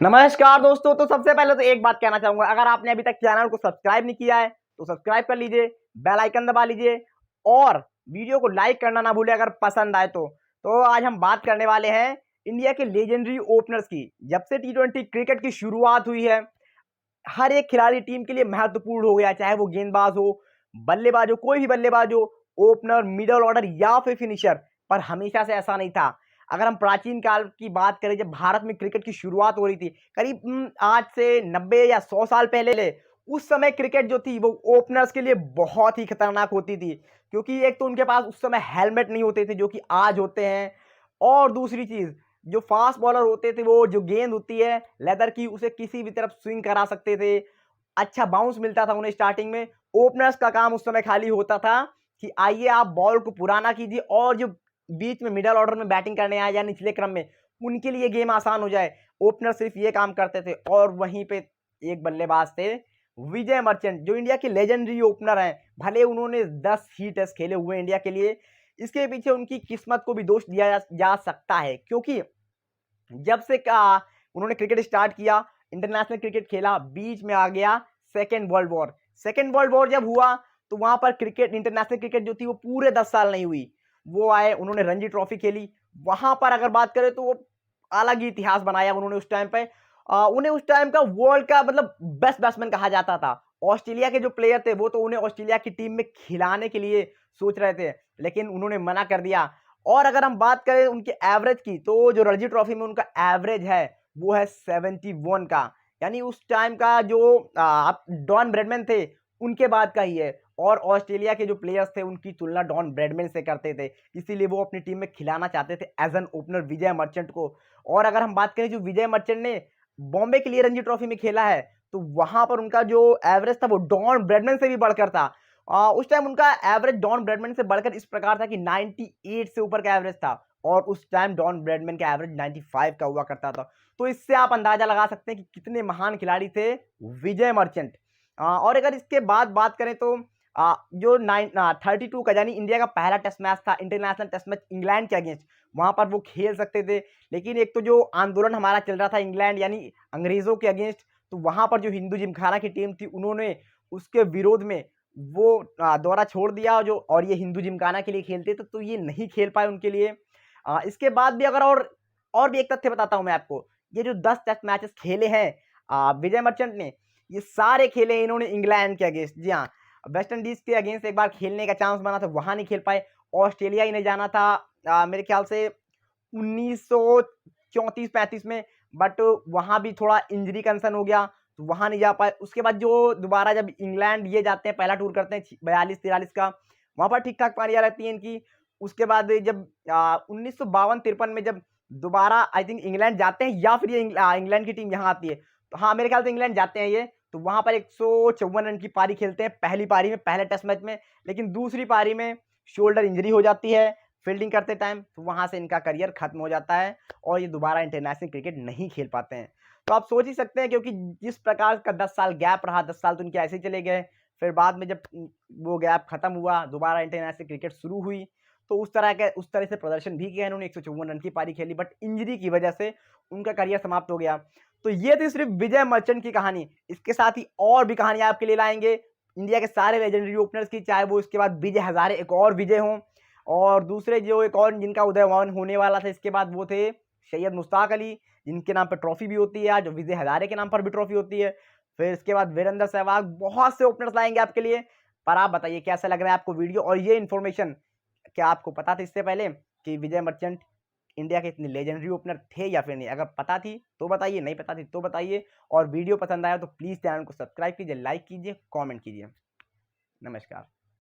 नमस्कार दोस्तों। तो सबसे पहले तो एक बात कहना चाहूंगा, अगर आपने अभी तक चैनल को सब्सक्राइब नहीं किया है तो सब्सक्राइब कर लीजिए, बेल आइकन दबा लीजिए और वीडियो को लाइक करना ना भूलें अगर पसंद आए तो आज हम बात करने वाले हैं इंडिया के लेजेंडरी ओपनर्स की। जब से टी20 क्रिकेट की शुरुआत हुई है, हर एक खिलाड़ी टीम के लिए महत्वपूर्ण हो गया, चाहे वो गेंदबाज हो, बल्लेबाज हो, कोई भी बल्लेबाज हो, ओपनर, मिडल ऑर्डर या फिर फिनिशर। पर हमेशा से ऐसा नहीं था। अगर हम प्राचीन काल की बात करें, जब भारत में क्रिकेट की शुरुआत हो रही थी, करीब आज से 90 या 100 साल पहले, उस समय क्रिकेट जो थी वो ओपनर्स के लिए बहुत ही खतरनाक होती थी, क्योंकि एक तो उनके पास उस समय हेलमेट नहीं होते थे जो कि आज होते हैं, और दूसरी चीज, जो फास्ट बॉलर होते थे वो जो गेंद होती है लेदर की, उसे किसी भी तरफ स्विंग करा सकते थे, अच्छा बाउंस मिलता था उन्हें स्टार्टिंग में। ओपनर्स का काम उस समय खाली होता था कि आइए आप बॉल को पुराना कीजिए, और जो बीच में मिडल ऑर्डर में बैटिंग करने आए या निचले क्रम में, उनके लिए गेम आसान हो जाए। ओपनर सिर्फ ये काम करते थे। और वहीं पे एक बल्लेबाज थे, विजय मर्चेंट, जो इंडिया के लेजेंडरी ओपनर हैं। भले उन्होंने 10 ही टेस्ट खेले हुए इंडिया के लिए, इसके पीछे उनकी किस्मत को भी दोष दिया जा सकता है, क्योंकि जब से उन्होंने क्रिकेट स्टार्ट किया, इंटरनेशनल क्रिकेट खेला, बीच में आ गया second world war. Second world war जब हुआ तो वहां पर क्रिकेट, इंटरनेशनल क्रिकेट जो थी वो पूरे 10 साल नहीं हुई। वो आए, उन्होंने रणजी ट्रॉफी खेली। वहां पर अगर बात करें तो वो अलग ही इतिहास बनाया उन्होंने उस टाइम पे। उन्हें उस टाइम का वर्ल्ड का मतलब बेस्ट बैट्समैन कहा जाता था। ऑस्ट्रेलिया के जो प्लेयर थे वो तो उन्हें ऑस्ट्रेलिया की टीम में खिलाने के लिए सोच रहे थे, लेकिन उन्होंने मना कर दिया। और अगर हम बात करें उनके एवरेज की, तो जो रणजी ट्रॉफी में उनका एवरेज है वो है 71 का, यानी उस टाइम का जो डॉन ब्रैडमैन थे उनके बाद का ही है। और ऑस्ट्रेलिया के जो प्लेयर्स थे उनकी तुलना डॉन ब्रैडमैन से करते थे, इसीलिए वो अपनी टीम में खिलाना चाहते थे as an opener Vijay Merchant को। और अगर हम बात करें, जो विजय मर्चेंट ने बॉम्बे के लिए रणजी ट्रॉफी में खेला है, तो वहां पर उनका जो एवरेज था वो डॉन ब्रैडमैन से भी बढ़कर था। उस टाइम उनका एवरेज डॉन ब्रैडमैन से बढ़कर इस प्रकार था कि 98 से ऊपर का एवरेज था, और उस टाइम डॉन ब्रैडमैन का एवरेज 95 का हुआ करता था। तो इससे आप अंदाजा लगा सकते हैं कि कितने महान खिलाड़ी थे विजय मर्चेंट। और अगर इसके बाद बात करें तो जो 32 का, यानी इंडिया का पहला टेस्ट मैच था, इंटरनेशनल टेस्ट मैच इंग्लैंड के अगेंस्ट, वहां पर वो खेल सकते थे। लेकिन एक तो जो आंदोलन हमारा चल रहा था इंग्लैंड यानी अंग्रेजों के अगेंस्ट, तो वहां पर जो हिंदू जिमखाना की टीम थी उन्होंने उसके विरोध में वो दौरा छोड़ दिया, जो और ये हिंदू जिमखाना के लिए खेलते थे तो ये नहीं खेल पाए उनके लिए। इसके बाद भी अगर और भी एक तथ्य बताता हूं मैं आपको, ये जो 10 टेस्ट मैचेस खेले हैं विजय मर्चेंट ने, ये सारे खेले इन्होंने इंग्लैंड के अगेंस्ट। जी हाँ, वेस्ट इंडीज के अगेंस्ट एक बार खेलने का चांस बना था, वहां नहीं खेल पाए। ऑस्ट्रेलिया इन्हें जाना था मेरे ख्याल से 1934-35 में, बट वहां भी थोड़ा इंजरी कंसर्न हो गया तो वहां नहीं जा पाए। उसके बाद जो दोबारा जब इंग्लैंड ये जाते हैं, पहला टूर करते हैं 42-43 का, वहां पर ठीक ठाक पारियां रहती है इनकी। उसके बाद जब 1952-53 में जब दोबारा आई थिंक इंग्लैंड जाते हैं, या फिर ये इंग्लैंड की टीम यहाँ आती है, तो हाँ मेरे ख्याल से इंग्लैंड जाते हैं ये, तो वहां पर 154 रन की पारी खेलते हैं पहली पारी में, पहले टेस्ट मैच में। लेकिन दूसरी पारी में शोल्डर इंजरी हो जाती है फील्डिंग करते टाइम, तो वहां से इनका करियर खत्म हो जाता है और ये दोबारा इंटरनेशनल क्रिकेट नहीं खेल पाते हैं। तो आप सोच ही सकते हैं, क्योंकि जिस प्रकार का 10 साल गैप रहा, 10 साल तो इनके ऐसे ही चले गए। फिर बाद में जब वो गैप खत्म हुआ, दोबारा इंटरनेशनल क्रिकेट शुरू हुई, तो उस तरह से प्रदर्शन भी किया इन्होंने, 154 रन की पारी खेली, बट इंजरी की वजह से उनका करियर समाप्त हो गया। तो ये थी सिर्फ विजय मर्चेंट की कहानी। इसके साथ ही और भी कहानी आपके लिए लाएंगे इंडिया के सारे लेजेंडरी ओपनर्स की, चाहे वो इसके बाद विजय हजारे एक और विजय हों, और दूसरे जो एक और जिनका उदयमान होने वाला था इसके बाद, वो थे सैयद मुश्ताक अली, जिनके नाम पर ट्रॉफी भी होती है आज, विजय हजारे के नाम पर भी ट्रॉफी होती है। फिर इसके बाद वीरेंद्र सहवाग, बहुत से ओपनर्स लाएंगे आपके लिए। पर आप बताइए कैसा लग रहा है आपको वीडियो और ये इन्फॉर्मेशन, क्या आपको पता था इससे पहले कि विजय मर्चेंट इंडिया के इतने लेजेंडरी ओपनर थे या फिर नहीं? अगर पता थी तो बताइए, नहीं पता थी तो बताइए। और वीडियो पसंद आया तो प्लीज़ चैनल को सब्सक्राइब कीजिए, लाइक कीजिए, कमेंट कीजिए। नमस्कार।